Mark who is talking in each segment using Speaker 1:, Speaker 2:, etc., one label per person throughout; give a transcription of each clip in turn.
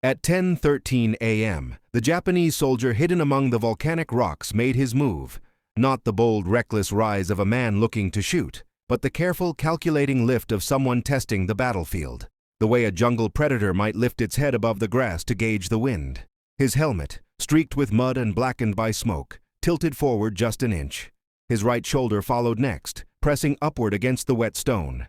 Speaker 1: At 10:13 a.m., the Japanese soldier hidden among the volcanic rocks made his move, not the bold, reckless rise of a man looking to shoot, but the careful, calculating lift of someone testing the battlefield, the way a jungle predator might lift its head above the grass to gauge the wind. His helmet, streaked with mud and blackened by smoke, tilted forward just an inch. His right shoulder followed next, pressing upward against the wet stone.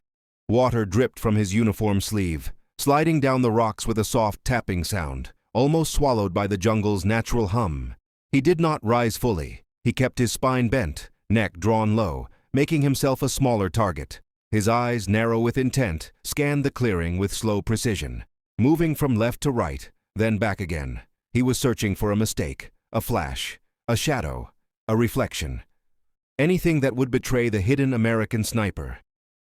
Speaker 1: Water dripped from his uniform sleeve, sliding down the rocks with a soft tapping sound, almost swallowed by the jungle's natural hum. He did not rise fully. He kept his spine bent, neck drawn low, making himself a smaller target. His eyes, narrow with intent, scanned the clearing with slow precision, moving from left to right, then back again. He was searching for a mistake, a flash, a shadow, a reflection. Anything that would betray the hidden American sniper.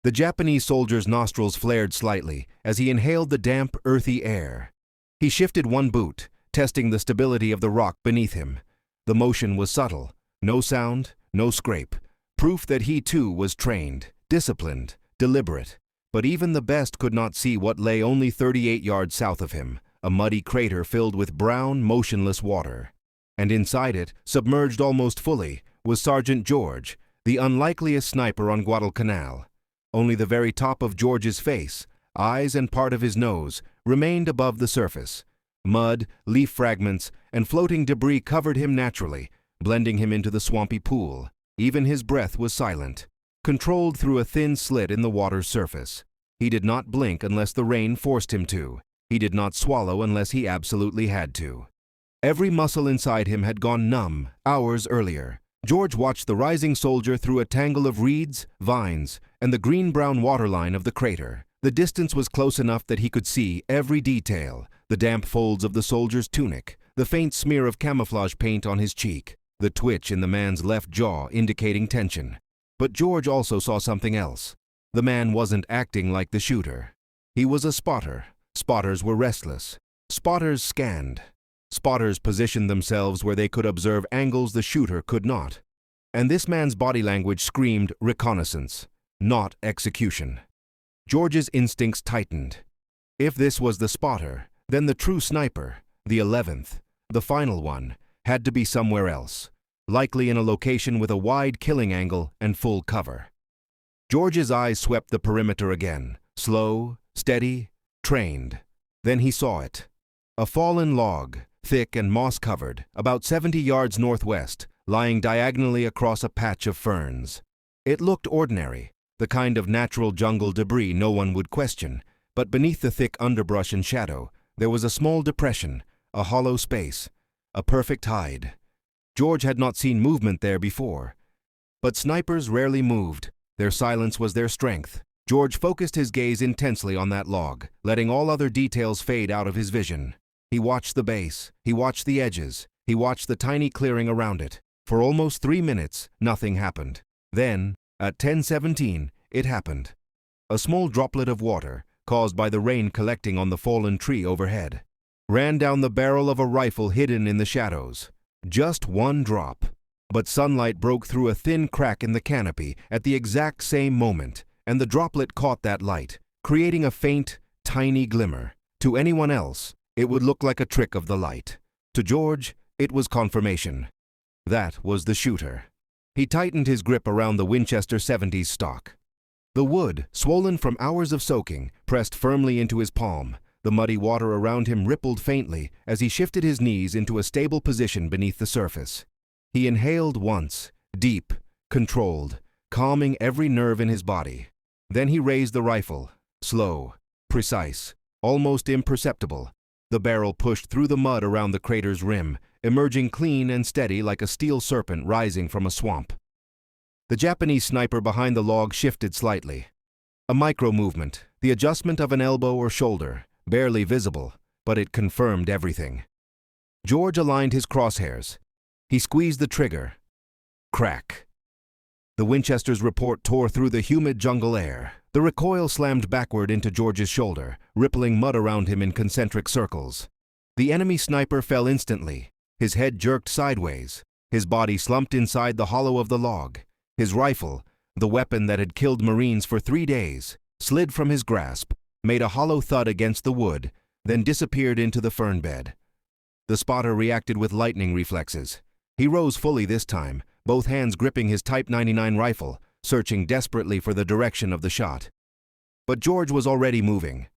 Speaker 1: The Japanese soldier's nostrils flared slightly as he inhaled the damp, earthy air. He shifted one boot, testing the stability of the rock beneath him. The motion was subtle, no sound, no scrape, proof that he too was trained, disciplined, deliberate. But even the best could not see what lay only 38 yards south of him, a muddy crater filled with brown, motionless water. And inside it, submerged almost fully, was Sergeant George, the unlikeliest sniper on Guadalcanal. Only the very top of George's face, eyes and part of his nose, remained above the surface. Mud, leaf fragments, and floating debris covered him naturally, blending him into the swampy pool. Even his breath was silent, controlled through a thin slit in the water's surface. He did not blink unless the rain forced him to. He did not swallow unless he absolutely had to. Every muscle inside him had gone numb hours earlier. George watched the rising soldier through a tangle of reeds, vines, and the green-brown waterline of the crater. The distance was close enough that he could see every detail: the damp folds of the soldier's tunic, the faint smear of camouflage paint on his cheek, the twitch in the man's left jaw indicating tension. But George also saw something else. The man wasn't acting like the shooter. He was a spotter. Spotters were restless. Spotters scanned. Spotters positioned themselves where they could observe angles the shooter could not. And this man's body language screamed reconnaissance, not execution. George's instincts tightened. If this was the spotter, then the true sniper, the 11th, the final one, had to be somewhere else, likely in a location with a wide killing angle and full cover. George's eyes swept the perimeter again, slow, steady, trained. Then he saw it. A fallen log, thick and moss-covered, about 70 yards northwest, lying diagonally across a patch of ferns. It looked ordinary, the kind of natural jungle debris no one would question, but beneath the thick underbrush and shadow, there was a small depression, a hollow space, a perfect hide. George had not seen movement there before. But snipers rarely moved. Their silence was their strength. George focused his gaze intensely on that log, letting all other details fade out of his vision. He watched the base, he watched the edges, he watched the tiny clearing around it. For almost 3 minutes, nothing happened. Then, at 10:17, it happened. A small droplet of water, caused by the rain collecting on the fallen tree overhead, ran down the barrel of a rifle hidden in the shadows. Just one drop. But sunlight broke through a thin crack in the canopy at the exact same moment, and the droplet caught that light, creating a faint, tiny glimmer. To anyone else, it would look like a trick of the light. To George, it was confirmation. That was the shooter. He tightened his grip around the Winchester 70's stock. The wood, swollen from hours of soaking, pressed firmly into his palm. The muddy water around him rippled faintly as he shifted his knees into a stable position beneath the surface. He inhaled once, deep, controlled, calming every nerve in his body. Then he raised the rifle, slow, precise, almost imperceptible. The barrel pushed through the mud around the crater's rim, emerging clean and steady like a steel serpent rising from a swamp. The Japanese sniper behind the log shifted slightly. A micro-movement, the adjustment of an elbow or shoulder, barely visible, but it confirmed everything. George aligned his crosshairs. He squeezed the trigger. Crack. The Winchester's report tore through the humid jungle air. The recoil slammed backward into George's shoulder, rippling mud around him in concentric circles. The enemy sniper fell instantly. His head jerked sideways. His body slumped inside the hollow of the log. His rifle, the weapon that had killed Marines for 3 days, slid from his grasp, made a hollow thud against the wood, then disappeared into the fern bed. The spotter reacted with lightning reflexes. He rose fully this time, both hands gripping his Type 99 rifle, searching desperately for the direction of the shot. But George was already moving.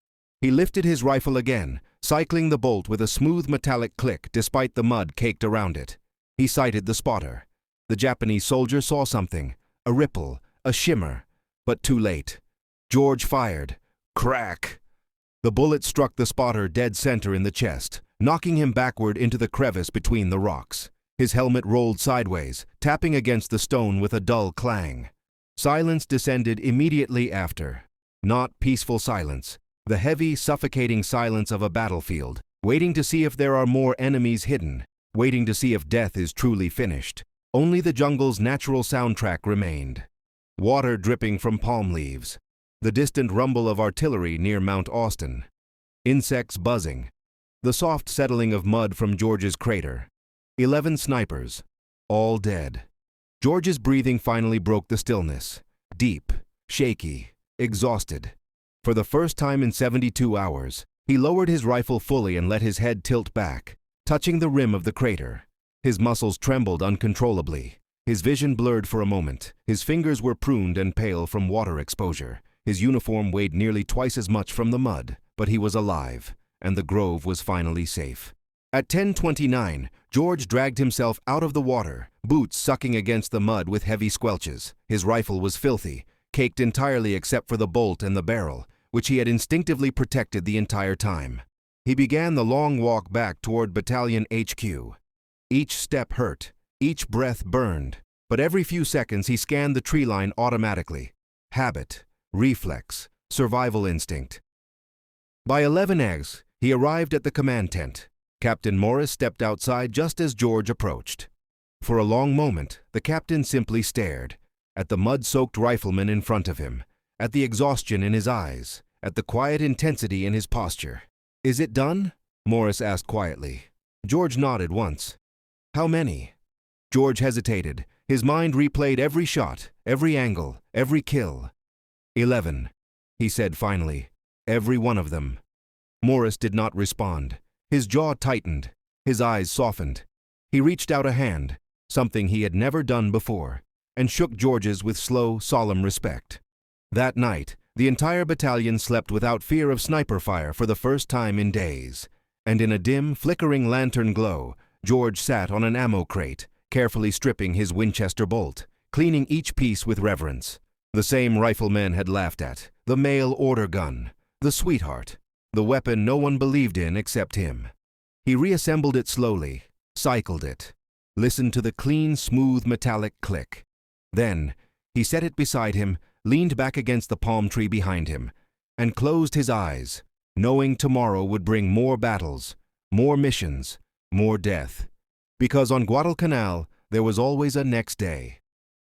Speaker 1: He lifted his rifle again, cycling the bolt with a smooth metallic click despite the mud caked around it. He sighted the spotter. The Japanese soldier saw something, a ripple, a shimmer, but too late. George fired. Crack! The bullet struck the spotter dead center in the chest, knocking him backward into the crevice between the rocks. His helmet rolled sideways, tapping against the stone with a dull clang. Silence descended immediately after. Not peaceful silence, the heavy, suffocating silence of a battlefield, waiting to see if there are more enemies hidden, waiting to see if death is truly finished. Only the jungle's natural soundtrack remained. Water dripping from palm leaves. The distant rumble of artillery near Mount Austin. Insects buzzing. The soft settling of mud from George's crater. 11 snipers. All dead. George's breathing finally broke the stillness. Deep, shaky, exhausted. For the first time in 72 hours, he lowered his rifle fully and let his head tilt back, touching the rim of the crater. His muscles trembled uncontrollably. His vision blurred for a moment. His fingers were pruned and pale from water exposure. His uniform weighed nearly twice as much from the mud, but he was alive, and the grove was finally safe. At 10:29, George dragged himself out of the water, boots sucking against the mud with heavy squelches. His rifle was filthy, caked entirely except for the bolt and the barrel, which he had instinctively protected the entire time. He began the long walk back toward Battalion HQ. Each step hurt, each breath burned, but every few seconds he scanned the tree line automatically. Habit, reflex, survival instinct. By 11 eggs, he arrived at the command tent. Captain Morris stepped outside just as George approached. For a long moment, the captain simply stared, at the mud-soaked rifleman in front of him, at the exhaustion in his eyes, at the quiet intensity in his posture. "Is it done?" Morris asked quietly. George nodded once. "How many?" George hesitated. His mind replayed every shot, every angle, every kill. 11, he said finally. "Every one of them." Morris did not respond. His jaw tightened. His eyes softened. He reached out a hand, something he had never done before, and shook George's with slow, solemn respect. That night, the entire battalion slept without fear of sniper fire for the first time in days. And in a dim, flickering lantern glow, George sat on an ammo crate, carefully stripping his Winchester bolt, cleaning each piece with reverence. The same riflemen had laughed at, the mail order gun, the sweetheart, the weapon no one believed in except him. He reassembled it slowly, cycled it, listened to the clean, smooth, metallic click. Then, he set it beside him, leaned back against the palm tree behind him, and closed his eyes, knowing tomorrow would bring more battles, more missions, more death. Because on Guadalcanal, there was always a next day.